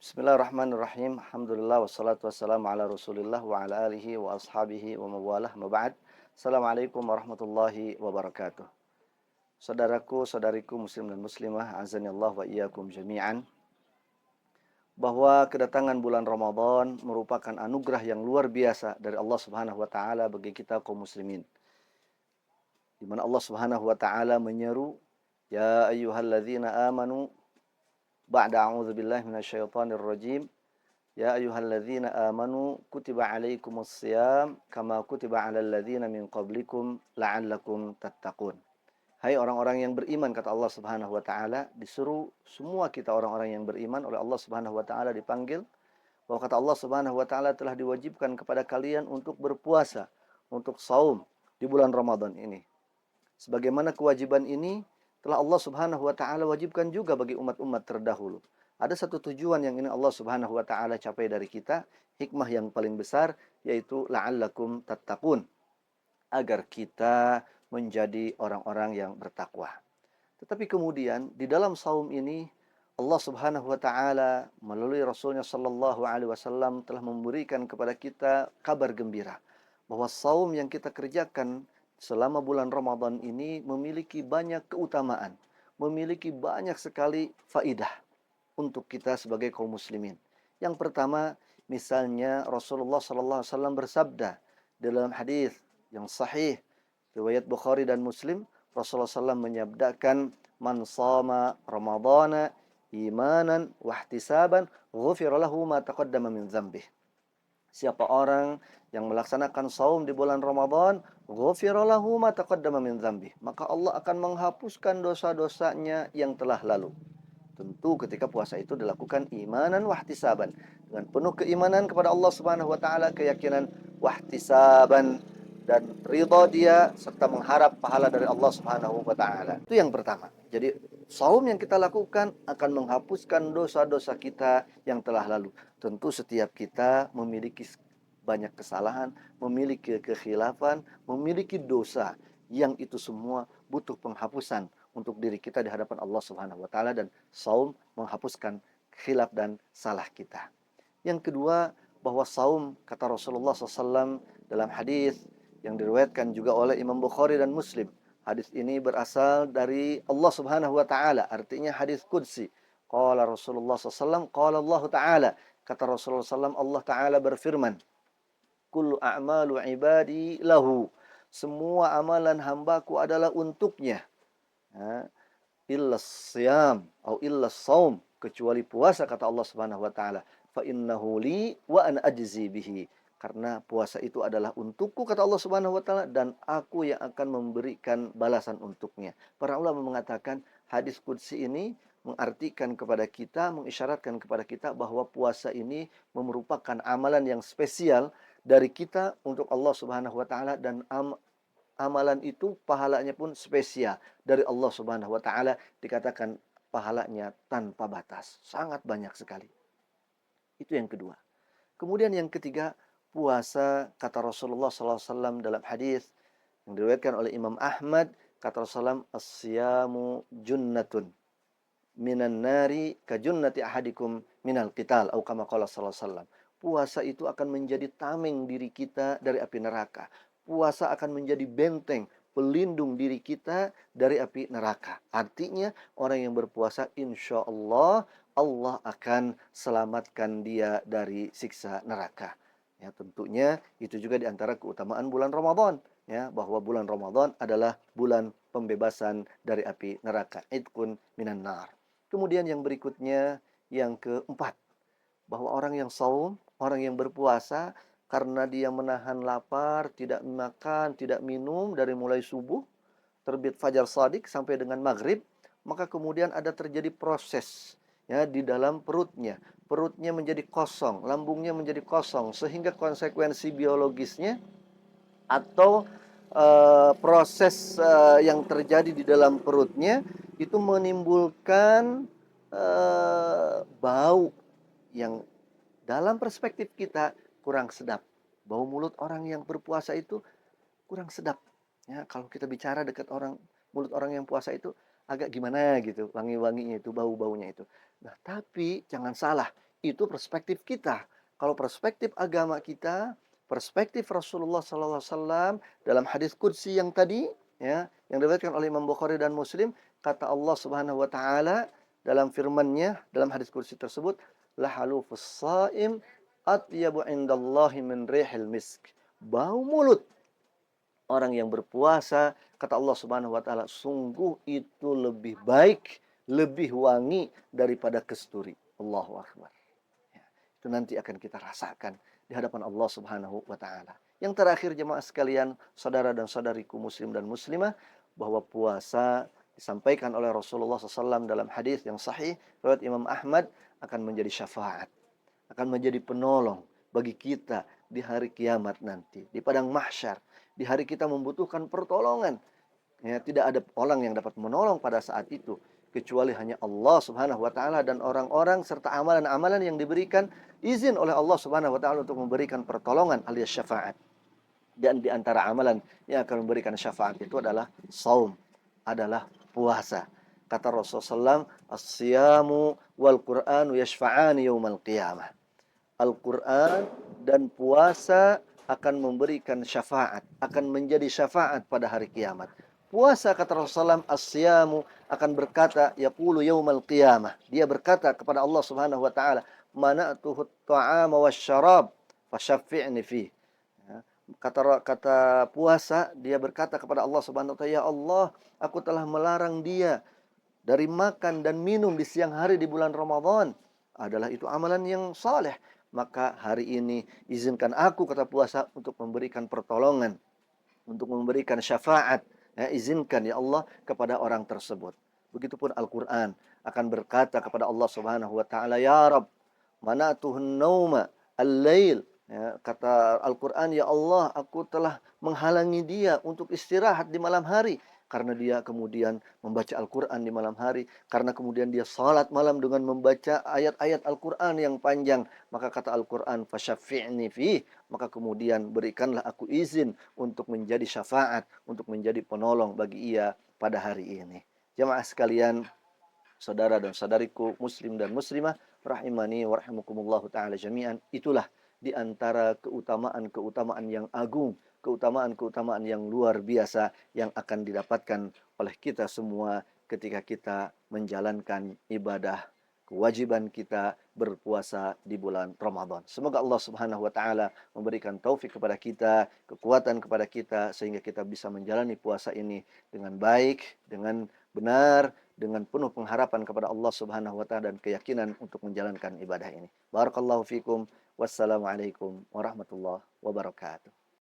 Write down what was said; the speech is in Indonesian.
Bismillahirrahmanirrahim. Alhamdulillah wassalatu wassalamu ala Rasulillah wa ala alihi wa ashabihi wa mawalah. Ma ba'd. Assalamualaikum warahmatullahi wabarakatuh. Saudaraku, saudariku muslim dan muslimah, azani Allah wa iyyakum jami'an. Bahwa kedatangan bulan Ramadan merupakan anugerah yang luar biasa dari Allah Subhanahu wa taala bagi kita kaum muslimin. Di mana Allah Subhanahu wa taala menyeru, "Ya ayyuhalladzina amanu ba'da a'udzubillahi minasyaitonir rajim. Ya ayyuhalladzina amanu kutiba alaikumus shiyam kama kutiba alal ladzina min qablikum la'allakum tattaqun." Hai orang-orang yang beriman, kata Allah Subhanahu wa taala, disuruh semua kita orang-orang yang beriman oleh Allah Subhanahu wa taala dipanggil bahwa kata Allah Subhanahu wa taala telah diwajibkan kepada kalian untuk berpuasa, untuk saum di bulan Ramadan ini. Sebagaimana kewajiban ini telah Allah Subhanahu wa taala wajibkan juga bagi umat-umat terdahulu. Ada satu tujuan yang ini Allah Subhanahu wa taala capai dari kita, hikmah yang paling besar, yaitu la'allakum tattaqun, agar kita menjadi orang-orang yang bertakwa. Tetapi kemudian di dalam saum ini Allah Subhanahu wa taala melalui Rasulnya sallallahu alaihi wasallam telah memberikan kepada kita kabar gembira bahwa saum yang kita kerjakan selama bulan Ramadan ini memiliki banyak keutamaan, memiliki banyak sekali faidah untuk kita sebagai kaum muslimin. Yang pertama, misalnya Rasulullah sallallahu alaihi wasallam bersabda dalam hadis yang sahih riwayat Bukhari dan Muslim, Rasulullah SAW menyabdakan, "Man shama Ramadhana imanan wahtisaban, ghufira lahu ma taqaddama min dzambih." Siapa orang yang melaksanakan saum di bulan Ramadan, ghufira lahu ma taqaddama min dzambih, maka Allah akan menghapuskan dosa-dosanya yang telah lalu. Tentu ketika puasa itu dilakukan imanan wahtisaban, dengan penuh keimanan kepada Allah Subhanahu wa taala, keyakinan wahtisaban dan ridha dia serta mengharap pahala dari Allah Subhanahu wa taala. Itu yang pertama. Jadi saum yang kita lakukan akan menghapuskan dosa-dosa kita yang telah lalu. Tentu setiap kita memiliki banyak kesalahan, memiliki kekhilafan, memiliki dosa yang itu semua butuh penghapusan untuk diri kita di hadapan Allah Subhanahu wa taala, dan saum menghapuskan khilaf dan salah kita. Yang kedua, bahwa saum, kata Rasulullah SAW dalam hadis yang diriwayatkan juga oleh Imam Bukhari dan Muslim. Hadis ini berasal dari Allah Subhanahu wa taala, artinya hadis qudsi. Qala Rasulullah SAW, qala Allah taala, kata Rasulullah SAW, Allah taala berfirman, "Kullu a'malu ibadi lahu." Semua amalan hambaku adalah untuknya. Ha, illa siyam atau illa saum, kecuali puasa, kata Allah Subhanahu wa taala, fa innahu li wa ana ajzi bihi, karena puasa itu adalah untukku, kata Allah Subhanahu wa taala, dan aku yang akan memberikan balasan untuknya. Para ulama mengatakan hadis qudsi ini mengartikan kepada kita, mengisyaratkan kepada kita bahwa puasa ini merupakan amalan yang spesial dari kita untuk Allah Subhanahu wa taala, dan amalan itu pahalanya pun spesial dari Allah Subhanahu wa taala, dikatakan pahalanya tanpa batas, sangat banyak sekali. Itu yang kedua. Kemudian yang ketiga, puasa, kata Rasulullah SAW dalam hadis yang diriwayatkan oleh Imam Ahmad, kata Rasulullah, "As-siyamu junnatun minan nari ka junnati ahadikum minal qital," atau kama qala sallallahu alaihi wasallam. Puasa itu akan menjadi tameng diri kita dari api neraka. Puasa akan menjadi benteng pelindung diri kita dari api neraka. Artinya orang yang berpuasa insya Allah, Allah akan selamatkan dia dari siksa neraka. Ya, tentunya itu juga di antara keutamaan bulan Ramadan, ya, bahwa bulan Ramadan adalah bulan pembebasan dari api neraka. Idkun minan nar. Kemudian yang berikutnya, yang keempat, bahwa orang yang saum, orang yang berpuasa, karena dia menahan lapar, tidak makan, tidak minum dari mulai subuh, terbit fajar shadiq sampai dengan maghrib, maka kemudian ada terjadi proses, ya, di dalam perutnya. Perutnya menjadi kosong, lambungnya menjadi kosong, sehingga konsekuensi biologisnya atau proses yang terjadi di dalam perutnya itu menimbulkan bau yang dalam perspektif kita kurang sedap. Bau mulut orang yang berpuasa itu kurang sedap. Ya, kalau kita bicara dekat orang, mulut orang yang puasa itu agak gimana gitu, wangi-wanginya itu, bau-baunya itu. Nah, tapi jangan salah, itu perspektif kita. Kalau perspektif agama kita, perspektif Rasulullah SAW dalam hadis qudsi yang tadi, ya, yang diriwayatkan oleh Imam Bukhari dan Muslim, kata Allah Subhanahu wa taala dalam firman-Nya dalam hadis qudsi tersebut, la halufus shaim atyabu indallahi min rihil misk. Bau mulut orang yang berpuasa, kata Allah Subhanahu wa taala, sungguh itu lebih baik, lebih wangi daripada kesturi. Allahu akbar. Ya, itu nanti akan kita rasakan di hadapan Allah Subhanahu wa taala. Yang terakhir jemaah sekalian, saudara dan saudariku muslim dan muslimah, bahwa puasa disampaikan oleh Rasulullah SAW dalam hadis yang sahih riwayat Imam Ahmad akan menjadi syafaat, akan menjadi penolong bagi kita di hari kiamat nanti, di padang mahsyar, di hari kita membutuhkan pertolongan. Ya, tidak ada orang yang dapat menolong pada saat itu kecuali hanya Allah Subhanahu wa taala dan orang-orang serta amalan-amalan yang diberikan izin oleh Allah Subhanahu wa taala untuk memberikan pertolongan alias syafaat. Dan di antara amalan yang akan memberikan syafaat itu adalah saum, adalah puasa. Kata Rasulullah SAW, as-siyamu wal Qur'anu yashfa'ani yaumal qiyamah. Al-Quran dan puasa akan memberikan syafaat, akan menjadi syafaat pada hari kiamat. Puasa, kata Rasulullah SAW, as-siyamu akan berkata, yaqulu yaumal qiyamah. Dia berkata kepada Allah Subhanahu wa taala, mana'tuhu at-ta'ama wasyarab fasyaffi'ni fi. Ya, kata puasa, dia berkata kepada Allah Subhanahu wa taala, ya Allah, aku telah melarang dia dari makan dan minum di siang hari di bulan Ramadan. Adalah itu amalan yang saleh. Maka hari ini izinkan aku, kata puasa, untuk memberikan pertolongan, untuk memberikan syafaat. Ya, izinkan ya Allah kepada orang tersebut. Begitupun Al-Quran akan berkata kepada Allah Subhanahu wa taala, ya Rabb, mana'tuhun nauma al-lail. Ya, kata Al-Quran, ya Allah, aku telah menghalangi dia untuk istirahat di malam hari. Karena dia kemudian membaca Al-Quran di malam hari. Karena kemudian dia salat malam dengan membaca ayat-ayat Al-Quran yang panjang. Maka kata Al-Quran, fasyafi'ni fih. Maka kemudian berikanlah aku izin untuk menjadi syafaat, untuk menjadi penolong bagi ia pada hari ini. Jemaah sekalian, saudara dan saudariku muslim dan muslimah, rahimani wa rahimakumullahu ta'ala jami'an. Itulah di antara keutamaan-keutamaan yang agung, keutamaan-keutamaan yang luar biasa yang akan didapatkan oleh kita semua ketika kita menjalankan ibadah kewajiban kita berpuasa di bulan Ramadan. Semoga Allah Subhanahu wa taala memberikan taufik kepada kita, kekuatan kepada kita sehingga kita bisa menjalani puasa ini dengan baik, dengan benar, dengan penuh pengharapan kepada Allah Subhanahu wa taala dan keyakinan untuk menjalankan ibadah ini. Barakallahu fikum. Wassalamualaikum warahmatullahi wabarakatuh.